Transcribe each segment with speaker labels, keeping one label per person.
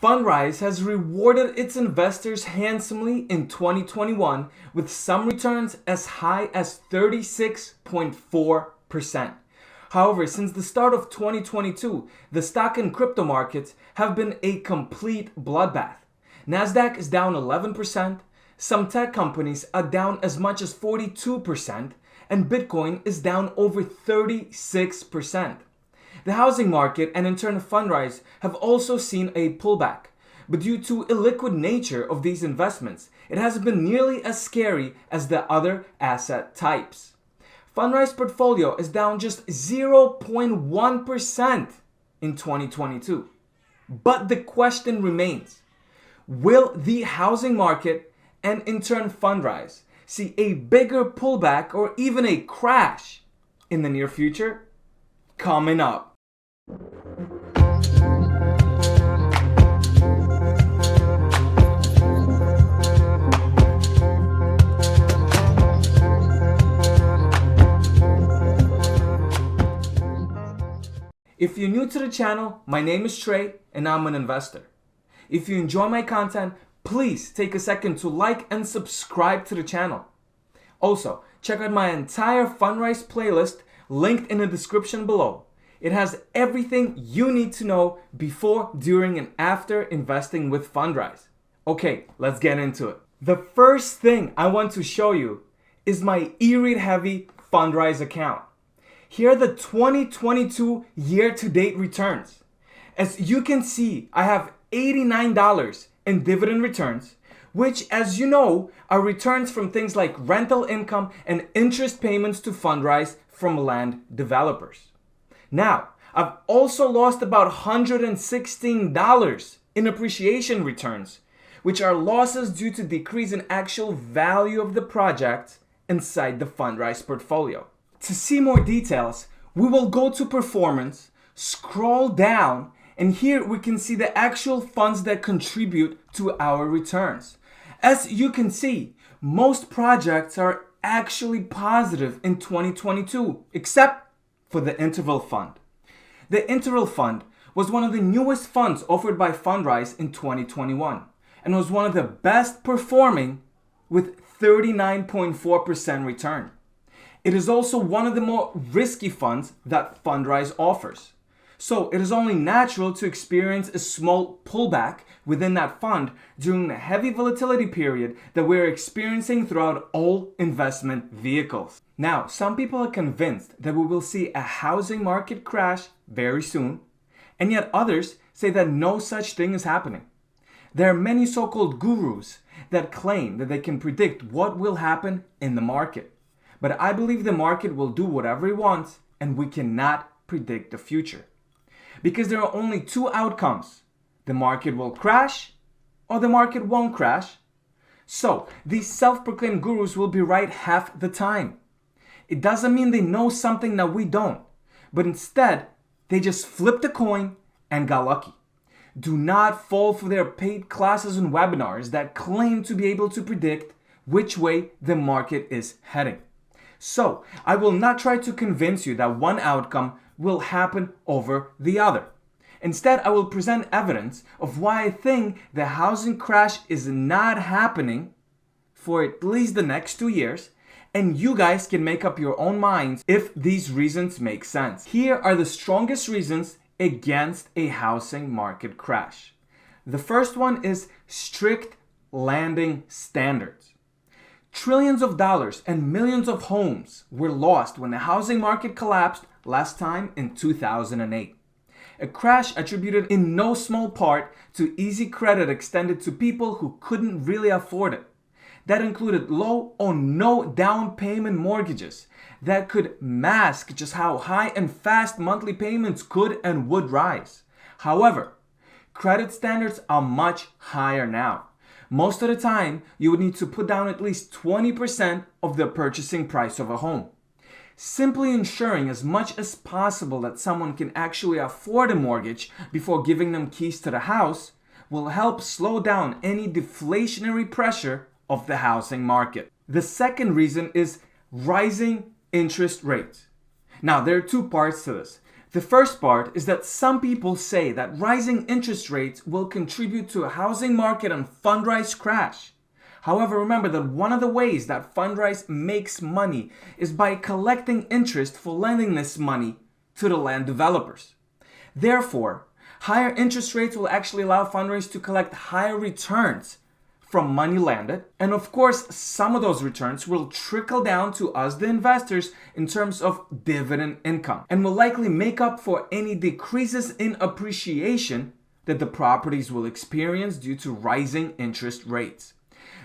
Speaker 1: Fundrise has rewarded its investors handsomely in 2021 with some returns as high as 36.4%. However, since the start of 2022, the stock and crypto markets have been a complete bloodbath. Nasdaq is down 11%, some tech companies are down as much as 42%, and Bitcoin is down over 36%. The housing market and in turn Fundrise have also seen a pullback, but due to illiquid nature of these investments, it hasn't been nearly as scary as the other asset types. Fundrise portfolio is down just 0.1% in 2022. But the question remains, will the housing market and in turn Fundrise see a bigger pullback or even a crash in the near future? Coming up. If you're new to the channel, my name is Trey and I'm an investor. If you enjoy my content, please take a second to like and subscribe to the channel. Also, check out my entire Fundrise playlist linked in the description below. It has everything you need to know before, during, and after investing with Fundrise. Okay, let's get into it. The first thing I want to show you is my e-read heavy Fundrise account. Here are the 2022 year-to-date returns. As you can see, I have $89 in dividend returns, which, as you know, are returns from things like rental income and interest payments to Fundrise from land developers. Now, I've also lost about $116 in appreciation returns, which are losses due to decrease in actual value of the project inside the Fundrise portfolio. To see more details, we will go to performance, scroll down, and here we can see the actual funds that contribute to our returns. As you can see, most projects are actually positive in 2022, except for the Interval Fund. The Interval Fund was one of the newest funds offered by Fundrise in 2021 and was one of the best performing with 39.4% return. It is also one of the more risky funds that Fundrise offers. So it is only natural to experience a small pullback within that fund during the heavy volatility period that we're experiencing throughout all investment vehicles. Now, some people are convinced that we will see a housing market crash very soon, and yet others say that no such thing is happening. There are many so-called gurus that claim that they can predict what will happen in the market. But I believe the market will do whatever it wants, and we cannot predict the future. Because there are only two outcomes. The market will crash or the market won't crash. So these self-proclaimed gurus will be right half the time. It doesn't mean they know something that we don't, but instead they just flipped a coin and got lucky. Do not fall for their paid classes and webinars that claim to be able to predict which way the market is heading. So I will not try to convince you that one outcome will happen over the other. Instead, I will present evidence of why I think the housing crash is not happening for at least the next 2 years, and you guys can make up your own minds if these reasons make sense. Here are the strongest reasons against a housing market crash. The first one is strict landing standards. Trillions of dollars and millions of homes were lost when the housing market collapsed last time in 2008. A crash attributed in no small part to easy credit extended to people who couldn't really afford it. That included low or no down payment mortgages that could mask just how high and fast monthly payments could and would rise. However, credit standards are much higher now. Most of the time, you would need to put down at least 20% of the purchasing price of a home. Simply ensuring as much as possible that someone can actually afford a mortgage before giving them keys to the house will help slow down any deflationary pressure of the housing market. The second reason is rising interest rates. Now, there are two parts to this. The first part is that some people say that rising interest rates will contribute to a housing market and Fundrise crash. However, remember that one of the ways that Fundrise makes money is by collecting interest for lending this money to the land developers. Therefore, higher interest rates will actually allow Fundrise to collect higher returns from money landed. And of course, some of those returns will trickle down to us, the investors, in terms of dividend income, and will likely make up for any decreases in appreciation that the properties will experience due to rising interest rates.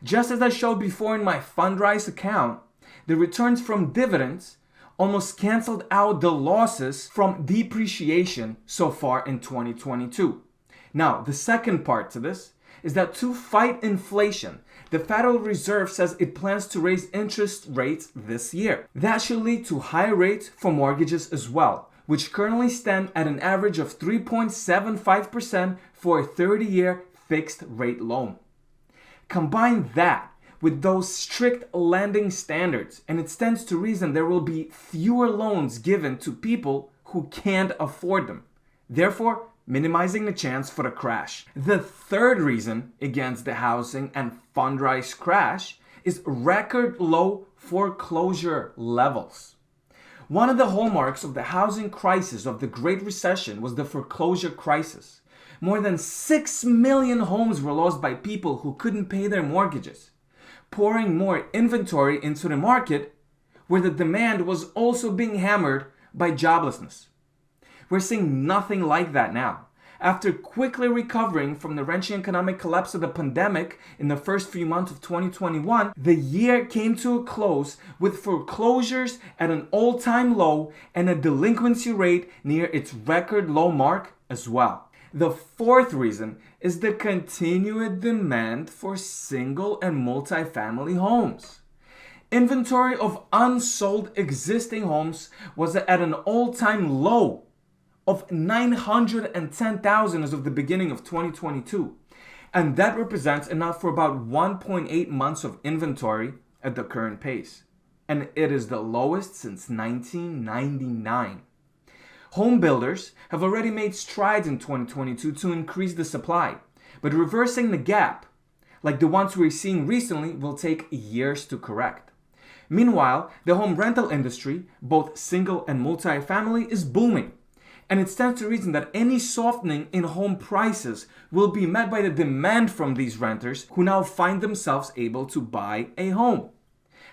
Speaker 1: Just as I showed before in my Fundrise account, the returns from dividends almost canceled out the losses from depreciation so far in 2022. Now, the second part to this is that to fight inflation, the Federal Reserve says it plans to raise interest rates this year. That should lead to higher rates for mortgages as well, which currently stand at an average of 3.75% for a 30-year fixed rate loan. Combine that with those strict lending standards, and it stands to reason there will be fewer loans given to people who can't afford them, therefore minimizing the chance for the crash. The third reason against the housing and Fundrise crash is record low foreclosure levels. One of the hallmarks of the housing crisis of the Great Recession was the foreclosure crisis. More than 6 million homes were lost by people who couldn't pay their mortgages, pouring more inventory into the market where the demand was also being hammered by joblessness. We're seeing nothing like that now. After quickly recovering from the wrenching economic collapse of the pandemic in the first few months of 2021, the year came to a close with foreclosures at an all-time low and a delinquency rate near its record low mark as well. The fourth reason is the continued demand for single and multi-family homes. Inventory of unsold existing homes was at an all-time low of 910,000 as of the beginning of 2022. And that represents enough for about 1.8 months of inventory at the current pace. And it is the lowest since 1999. Home builders have already made strides in 2022 to increase the supply, but reversing the gap, like the ones we're seeing recently, will take years to correct. Meanwhile, the home rental industry, both single and multi-family, is booming. And it stands to reason that any softening in home prices will be met by the demand from these renters who now find themselves able to buy a home.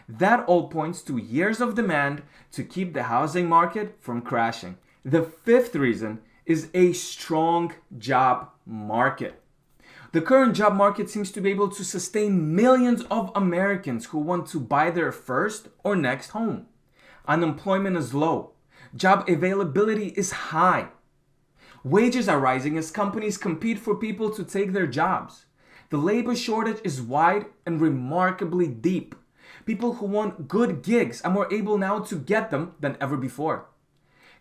Speaker 1: That all points to years of demand to keep the housing market from crashing. The fifth reason is a strong job market. The current job market seems to be able to sustain millions of Americans who want to buy their first or next home. Unemployment is low. Job availability is high. Wages are rising as companies compete for people to take their jobs. The labor shortage is wide and remarkably deep. People who want good gigs are more able now to get them than ever before.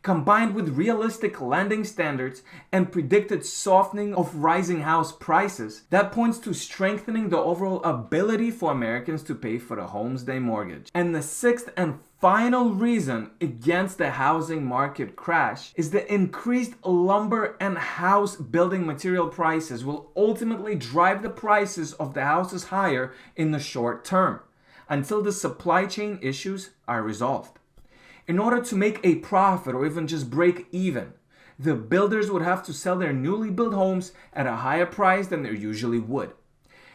Speaker 1: Combined with realistic lending standards and predicted softening of rising house prices, that points to strengthening the overall ability for Americans to pay for the homes they mortgage. And the sixth and final reason against the housing market crash is the increased lumber and house building material prices will ultimately drive the prices of the houses higher in the short term, until the supply chain issues are resolved. In order to make a profit or even just break even, the builders would have to sell their newly built homes at a higher price than they usually would.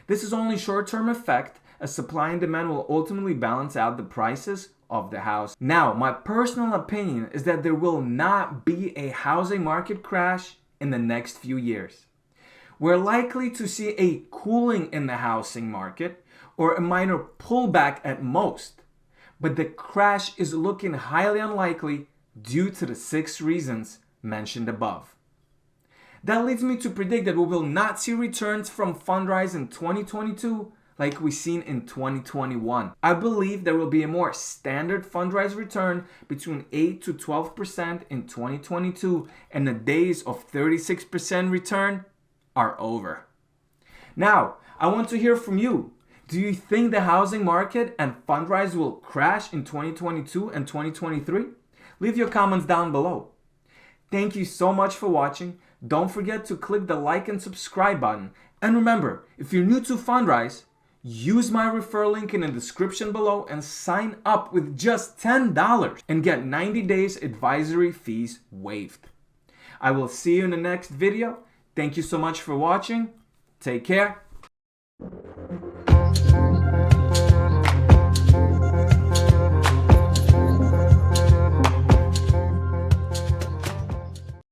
Speaker 1: This is only short-term effect, as supply and demand will ultimately balance out the prices of the house. Now, my personal opinion is that there will not be a housing market crash in the next few years. We're likely to see a cooling in the housing market or a minor pullback at most. But the crash is looking highly unlikely due to the 6 reasons mentioned above. That leads me to predict that we will not see returns from Fundrise in 2022 like we've seen in 2021. I believe there will be a more standard Fundrise return between 8 to 12% in 2022, and the days of 36% return are over. Now, I want to hear from you. Do you think the housing market and Fundrise will crash in 2022 and 2023? Leave your comments down below. Thank you so much for watching. Don't forget to click the like and subscribe button. And remember, if you're new to Fundrise, use my referral link in the description below and sign up with just $10 and get 90 days advisory fees waived. I will see you in the next video. Thank you so much for watching. Take care.